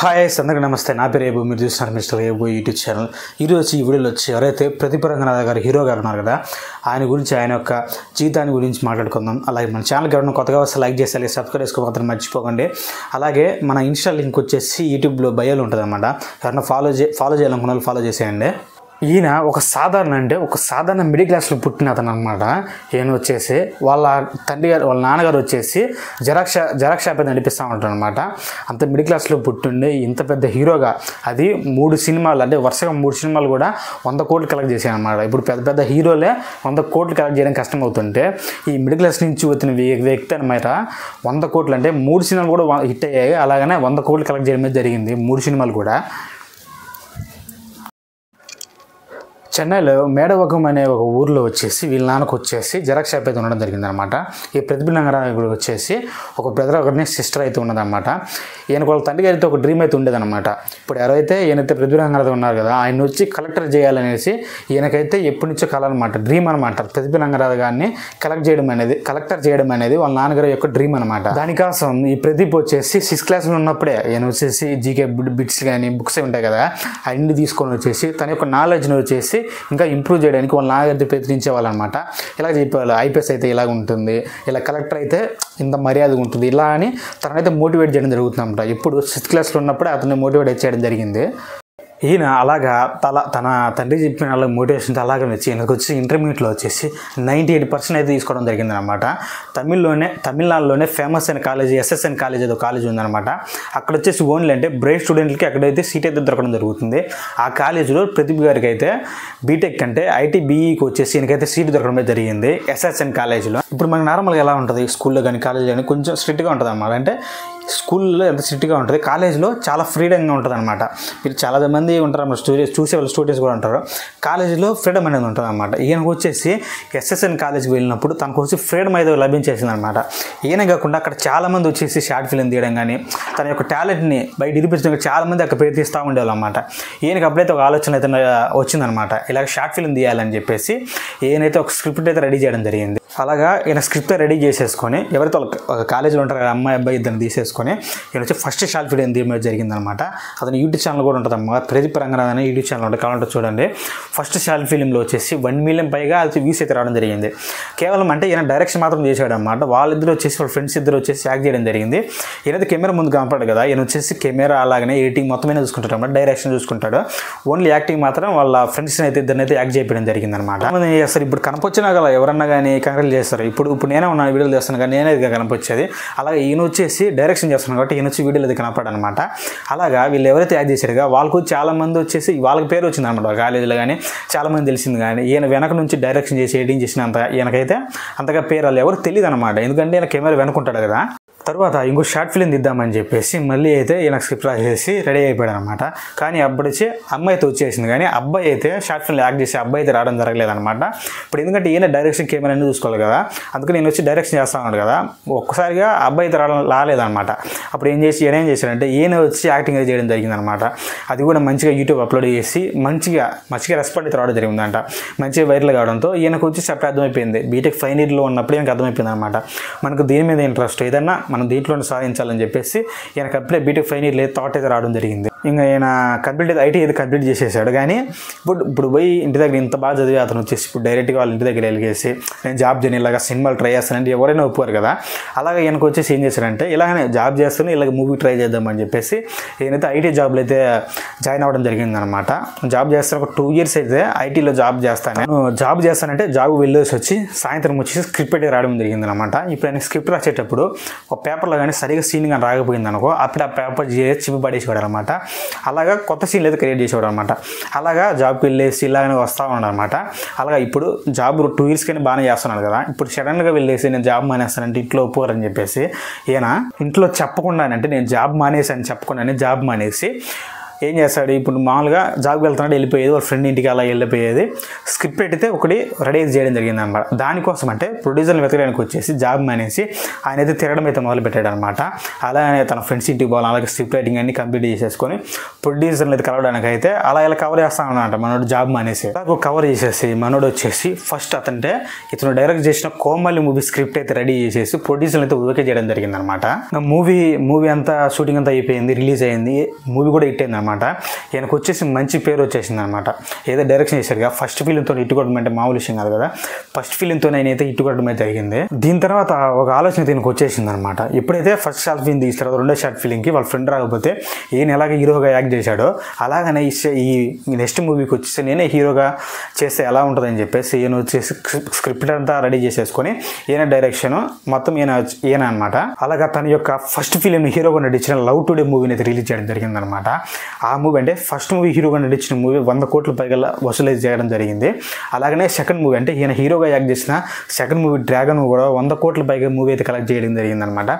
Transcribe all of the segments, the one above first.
Hi అందరికీ నమస్తే. నా పేరు ఏబు, మీరు చూస్తున్నారు మిస్టర్ ఏబు యూట్యూబ్ ఛానల్. ఈరోజు ఈ వీడియోలో వచ్చి ఎవరైతే ప్రదీప్ రంగనాథ్ గారు హీరో గారు ఉన్నారు కదా, ఆయన గురించి, ఆయన యొక్క జీవితాన్ని గురించి మాట్లాడుకుందాం. అలాగే మన ఛానల్కి ఎవరైనా కొత్తగా వస్తే లైక్ చేసి అలాగే సబ్స్క్రైబ్ చేసుకోవద్దని మర్చిపోకండి. అలాగే మన ఇన్స్టా లింక్ వచ్చేసి యూట్యూబ్లో బయోలో ఉంటుంది అనమాట. ఎవరైనా ఫాలో చేయాలనుకున్న వాళ్ళు ఫాలో చేసేయండి. ఈయన ఒక సాధారణ మిడిల్ క్లాస్లో పుట్టిన అతను అనమాట. ఈయన వచ్చేసి వాళ్ళ తండ్రి గారు, వాళ్ళ నాన్నగారు వచ్చేసి జెరాక్స్ షాప్ నడిపిస్తూ ఉంటారు అనమాట. అంత మిడిల్ క్లాస్లో పుట్టిండి ఇంత పెద్ద హీరోగా, అది 3 సినిమాలు, అంటే వరుసగా 3 సినిమాలు కూడా 100 కోట్లు కలెక్ట్ చేశాను అనమాట. ఇప్పుడు పెద్ద పెద్ద హీరోలే 100 కోట్లు కలెక్ట్ చేయడం కష్టం అవుతుంటే, ఈ మిడిల్ క్లాస్ నుంచి వచ్చిన వ్యక్తి అనమాట 100 కోట్లు, అంటే 3 సినిమాలు కూడా హిట్ అయ్యాయి. అలాగనే 100 కోట్లు కలెక్ట్ చేయడం జరిగింది 3 సినిమాలు కూడా. చెన్నైలో మేడవకం అనే ఒక ఊర్లో వచ్చేసి వీళ్ళ నాన్నకు వచ్చేసి జెరాక్స్ షాప్ అయితే ఉండడం జరిగిందనమాట. ఈ ప్రదీప్ రంగనాథ్ వచ్చేసి ఒక బ్రదర్ ఒకరిని సిస్టర్ అయితే ఉన్నదన్నమాట. ఈయనకు వాళ్ళ తండ్రి గారితో ఒక డ్రీమ్ అయితే ఉండేదన్నమాట. ఇప్పుడు ఎవరైతే ఈయనైతే ప్రదీప్ రంగనాథ్ ఉన్నారు కదా, ఆయన వచ్చి కలెక్టర్ చేయాలనేసి ఈయనకైతే ఎప్పటి నుంచో కళ అనమాట, డ్రీమ్ అనమాట. ప్రదీప్ రంగనాథ్ గారిని కలెక్టర్ చేయడం అనేది వాళ్ళ నాన్నగారి యొక్క డ్రీమ్ అనమాట. దానికోసం ఈ ప్రదీప్ వచ్చేసి 6th క్లాస్లో ఉన్నప్పుడే ఈయన వచ్చేసి జీకే బిట్స్ కానీ బుక్స్ ఉంటాయి కదా, అన్ని తీసుకొని వచ్చేసి తన యొక్క నాలెడ్జ్ని వచ్చేసి ఇంకా ఇంప్రూవ్ చేయడానికి వాళ్ళ నాన్నగారితో ప్రయత్నించేవాళ్ళు అనమాట. ఇలా చెప్పేవాళ్ళు, ఐపీఎస్ అయితే ఇలాగ ఉంటుంది, ఇలా కలెక్టర్ అయితే ఇంత మర్యాద ఉంటుంది, ఇలా అని తనైతే మోటివేట్ చేయడం జరుగుతుందన్నమాట. ఇప్పుడు 6th క్లాస్లో ఉన్నప్పుడే అతన్ని మోటివేట్ చేయడం జరిగింది. ఈయన అలాగా తన తండ్రి చెప్పిన వాళ్ళ మోటివేషన్తో అలాగే వచ్చి ఈయనకు వచ్చి ఇంటర్మీడియట్లో వచ్చేసి 98% అయితే తీసుకోవడం జరిగిందనమాట. తమిళనాడులోనే ఫేమస్ అయిన కాలేజీ SSN కాలేజ్ ఏదో కాలేజ్ ఉందనమాట. అక్కడ వచ్చేసి ఓన్లీ అంటే బ్రైట్ స్టూడెంట్లకి అక్కడైతే సీట్ అయితే దొరకడం జరుగుతుంది. ఆ కాలేజీలో ప్రదీప్ గారికి అయితే బీటెక్ అంటే ITBEకి వచ్చేసి ఈయనకైతే సీట్ దొరకడం జరిగింది SSN కాలేజీలో. ఇప్పుడు మనకి నార్మల్గా ఎలా ఉంటుంది, స్కూల్లో కానీ కాలేజీలో కానీ కొంచెం స్ట్రిక్ట్గా ఉంటుంది అన్నమాట. అంటే స్కూల్లో ఎంత స్ట్రిక్ట్గా ఉంటుంది, కాలేజ్లో చాలా ఫ్రీడంగా ఉంటుంది అనమాట. మీరు చాలా మంది ఉంటారు అన్నమాట, చూసే వాళ్ళు స్టూడెంట్స్ కూడా ఉంటారు. కాలేజీలో ఫ్రీడమ్ అనేది ఉంటుంది అనమాట. ఈయనకు వచ్చేసి SSN కాలేజ్కి వెళ్ళినప్పుడు తనకు వచ్చి ఫ్రీడమ్ అయితే లభించేసింది అనమాట. ఈయన కాకుండా అక్కడ చాలామంది వచ్చేసి షార్ట్ ఫిల్మ్ తీయడం కానీ తన యొక్క టాలెంట్ని బయట నిరూపించడం చాలామంది అక్కడ ప్రయత్నిస్తూ ఉండేవాళ్ళు అనమాట. ఈయనకి అప్పుడైతే ఒక ఆలోచన అయితే వచ్చిందనమాట, ఇలాగ షార్ట్ ఫిల్మ్ తీయాలని చెప్పేసి ఈయనైతే ఒక స్క్రిప్ట్ అయితే రెడీ చేయడం జరిగింది. అలాగా ఈయన స్క్రిప్ట్ రెడీ చేసేసుకొని ఎవరైతే ఒక కాలేజీలో ఉంటారో అమ్మాయి అబ్బాయి ఇద్దరిని తీసేసుకొని ఈయన వచ్చి ఫస్ట్ షార్ట్ ఫిల్మ్ తీయడం జరిగిందనమాట. అతను యూట్యూబ్ ఛానల్ కూడా ఉంటుంది అమ్మ, ప్రదీప్ రంగనాథ్ అనే యూట్యూబ్ ఛానల్ ఉంటుంది, కావాలంటే చూడండి. ఫస్ట్ షార్ట్ ఫిల్మ్లో వచ్చేసి 1 మిలియన్ పైగా అది వ్యూస్ అయితే రావడం జరిగింది. కేవలం అంటే ఈయన డైరెక్షన్ మాత్రం చేశాడు అనమాట. వాళ్ళిద్దరు వచ్చేసి వాళ్ళ ఫ్రెండ్స్ ఇద్దరు వచ్చేసి యాక్ట్ చేయడం జరిగింది. ఈయనైతే కెమెరా ముందు కనపడాడు కదా, ఈయన వచ్చేసి కెమెరా అలాగనే ఎడిటింగ్ మొత్తమైనా చూసుకుంటాడు అనమాట, డైరెక్షన్ చూసుకుంటాడు. ఓన్లీ యాక్టింగ్ మాత్రం వాళ్ళ ఫ్రెండ్స్ని అయితే ఇద్దరినైతే యాక్ట్ చేయడం జరిగింది అనమాట. చేస్తారు ఇప్పుడు కనపొచ్చినా కదా ఎవరన్నా కానీ కంగ్రాట్ చేస్తారు. ఇప్పుడు నేనే ఉన్నాను, వీడియోలు చేస్తాను కానీ నేనే ఇది కనపొచ్చేది. అలాగే ఈయన వచ్చేసి డైరెక్షన్ చేస్తున్నాను కాబట్టి ఈయన వచ్చి వీడియోలు అది కనపడాడు అనమాట. అలాగా వీళ్ళు ఎవరైతే యాక్ట్ చేశారుగా వాళ్ళకు చాలా మంది వచ్చేసి వాళ్ళకి పేరు వచ్చింది అనమాట కాలేజీలో కానీ, చాలా మంది తెలిసింది. కానీ ఈయన వెనక నుంచి డైరెక్షన్ చేసి ఎడిటింగ్ చేసినంత ఈయనకైతే అంతగా పేరు వాళ్ళు ఎవరు తెలియదు అనమాట, ఎందుకంటే ఈయన కెమెరా వెనుకుంటాడు కదా. తర్వాత ఇంకో షార్ట్ ఫిల్మ్ తీద్దామని చెప్పేసి మళ్ళీ అయితే ఈయన స్క్రిప్ట్ రాసేసి రెడీ అయిపోయాడు అనమాట. కానీ అప్పుడు వచ్చి అమ్మాయి అయితే వచ్చేసింది, కానీ అబ్బాయి అయితే షార్ట్ ఫిల్మ్ యాక్ట్ చేసి అబ్బాయి అయితే రావడం జరగలేదనమాట. ఇప్పుడు ఎందుకంటే ఈయన డైరెక్షన్ కెమెరా అన్ని చూసుకోవాలి కదా, అందుకని నేను వచ్చి డైరెక్షన్ చేస్తా ఉన్నాడు కదా, ఒక్కసారిగా అబ్బాయి అయితే రాలేదనమాట. అప్పుడు ఏం చేశాడంటే ఈయన వచ్చి యాక్టింగ్ అయితే చేయడం జరిగిందనమాట. అది కూడా మంచిగా యూట్యూబ్ అప్లోడ్ చేసి మంచిగా రెస్పాండ్ అయితే రావడం జరిగిందంట. మంచిగా వైరల్ కావడంతో ఈయనకు వచ్చి చెప్పి అర్థమైపోయింది, బీటెక్ ఫైనల్ ఇయర్లో ఉన్నప్పుడు ఈయనకు అర్థమైపోయింది అనమాట, మనకు దీని మీద ఇంట్రెస్ట్ ఏదన్నా మనం దీంట్లోనే సాధించాలని చెప్పేసి ఈయనకు అప్పుడే బీటెక్ ఫైనల్ ఇయర్ థాట్ అయితే రావడం జరిగింది. ఇంకా ఈయన ఐటీ అయితే కంప్లీట్ చేసేసాడు. కానీ ఇప్పుడు పోయి ఇంటి దగ్గర ఇంత బాగా చదివి అతను వచ్చేసి ఇప్పుడు డైరెక్ట్గా వాళ్ళ ఇంటి దగ్గర వెళ్ళేసి నేను జాబ్ చేయను, ఇలాగ సినిమాలు ట్రై చేస్తానంటే ఎవరైనా ఒప్పుకోరు కదా. అలాగే ఈయనకు వచ్చేసి ఏం చేశారంటే ఇలాగనే జాబ్ చేస్తూనే ఇలాగ మూవీ ట్రై చేద్దామని చెప్పేసి ఈయనైతే ఐటీ జాబ్లో అయితే జాయిన్ అవ్వడం జరిగిందనమాట. జాబ్ చేస్తాను ఒక 2 years అయితే ఐటీలో జాబ్ చేస్తానంటే జాబ్ వెళ్ళేసి వచ్చి సాయంత్రం వచ్చేసి స్క్రిప్ట్ అయితే రావడం జరిగిందనమాట. ఇప్పుడు ఆయన స్క్రిప్ట్ రాసేటప్పుడు ఒక పేపర్లో కానీ సరిగా సీన్ కానీ రాకపోయింది అనుకో, అప్పుడు ఆ పేపర్ చిప్పి పడేసేవాడు అనమాట. అలాగా కొత్త సీన్లు అయితే క్రియేట్ చేసేవాడు అనమాట. అలాగా జాబ్కి వెళ్ళేసి ఇలాగనే వస్తూ ఉన్నాడు అనమాట. అలాగా ఇప్పుడు జాబ్ 2 years కానీ బాగానే చేస్తున్నాడు కదా, ఇప్పుడు సడన్గా వెళ్ళేసి నేను జాబ్ మానేస్తానంటే ఇంట్లో ఒప్పుకోరని చెప్పేసి ఈయన ఇంట్లో చెప్పకుండానే, అంటే నేను జాబ్ మానేసి అని చెప్పకుండానే జాబ్ మానేసి ఏం చేస్తాడు, ఇప్పుడు మామూలుగా జాబ్కి వెళ్తున్నాడు, వెళ్ళిపోయేది వాళ్ళ ఫ్రెండ్ ఇంటికి అలా వెళ్ళిపోయేది. స్క్రిప్ట్ అయితే ఒకటి రెడీ చేయడం జరిగింది అనమాట. దానికోసం అంటే ప్రొడ్యూసర్ని వెతకడానికి వచ్చేసి జాబ్ మానేసి ఆయన అయితే తిరగడం అయితే మొదలు పెట్టాడు అనమాట. అలానే తన ఫ్రెండ్స్ ఇంటికి పోవాలి, అలాగే స్క్రిప్ట్ రైటింగ్ అన్ని కంప్లీట్ చేసేసుకొని ప్రొడ్యూసర్ని అయితే కలవడానికి అయితే అలా ఇలా కవర్ చేస్తాను అనమాట. మనోడు జాబ్ మానేసి కవర్ చేసేసి మనోడు వచ్చేసి ఫస్ట్ అతంటే ఇతను డైరెక్ట్ చేసిన కోమలి మూవీ స్క్రిప్ట్ అయితే రెడీ చేసేసి ప్రొడ్యూసర్ అయితే ఓకే చేయడం జరిగింది అనమాట. మూవీ అంతా షూటింగ్ అంతా అయిపోయింది, రిలీజ్ అయింది, మూవీ కూడా హిట్ అయింది అనమాట. ఈయనకు వచ్చేసి మంచి పేరు వచ్చేసింది అనమాట. ఏదో డైరెక్షన్ చేశారుగా ఫస్ట్ ఫిలింతో హిట్ కొట్టడం అంటే మామూలు విషయం కాదు కదా. ఫస్ట్ ఫిలింతో నేనైతే హిట్ కొట్టడం అయితే జరిగింది. దీని తర్వాత ఒక ఆలోచన దీనికి వచ్చేసింది అనమాట. ఎప్పుడైతే ఫస్ట్ షార్ట్ ఫిల్మ్ తీస్తారో రెండో షార్ట్ ఫిలింకి వాళ్ళ ఫ్రెండ్ రాకపోతే ఈయన ఎలాగ హీరోగా యాక్ట్ చేశాడో అలాగనే ఈ నెక్స్ట్ మూవీకి వచ్చేసి నేనే హీరోగా చేస్తే ఎలా ఉంటుందని చెప్పేసి ఈయన వచ్చేసి స్క్రిప్ట్ అంతా రెడీ చేసేసుకొని ఈయన డైరెక్షన్ మొత్తం ఈయన అనమాట. అలాగా తన యొక్క ఫస్ట్ ఫిలిం హీరోగా నటించిన లవ్ టుడే మూవీని అయితే రిలీజ్ చేయడం జరిగింది అనమాట. ఆ మూవీ అంటే ఫస్ట్ మూవీ హీరోగా నటించిన మూవీ 100 కోట్ల పైగా వసూలు చేయడం జరిగింది. అలాగనే సెకండ్ మూవీ అంటే ఈయన హీరోగా యాక్ట్ చేసిన సెకండ్ మూవీ డ్రాగన్ కూడా 100 కోట్ల పైగా మూవీ అయితే కలెక్ట్ చేయడం జరిగింది అనమాట.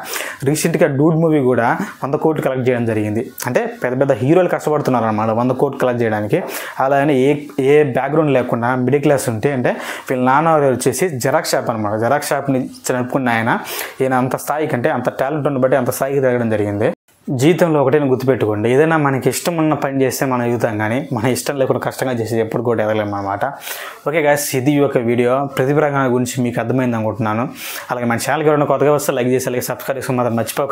రీసెంట్గా డూడ్ మూవీ కూడా 100 కోట్లు కలెక్ట్ చేయడం జరిగింది. అంటే పెద్ద పెద్ద హీరోలు కష్టపడుతున్నారు అనమాట 100 కోట్లు కలెక్ట్ చేయడానికి. అలాగనే ఏ బ్యాక్గ్రౌండ్ లేకుండా మిడిల్ క్లాస్ ఉంటే అంటే వీళ్ళ నాన్న వచ్చేసి జెరాక్స్ షాప్ అనమాట. జెరాక్స్ షాప్ని నడుపుకున్న ఈయన అంత స్థాయికి అంటే అంత టాలెంట్ ఉన్న బట్టి అంత స్థాయికి తిరగడం జరిగింది. జీవితంలో ఒకటే గుర్తుపెట్టుకోండి, ఏదైనా మనకి ఇష్టం ఉన్న పని చేస్తే మనం ఎదుగుతాం, కానీ మన ఇష్టం లేకుండా కష్టంగా చేసి ఎప్పుడు కూడా ఎదగలేము అనమాట. ఓకే గాయ్స్, ఇది ఒక వీడియో ప్రతిభ రంగాల గురించి మీకు అర్థమైంది అనుకుంటున్నాను. అలాగే మన ఛానల్కి ఎవరైనా కొత్తగా వస్తే లైక్ చేసి అలాగే సబ్స్క్రైబ్ చేసుకోవడం మాత్రం మర్చిపోకండి.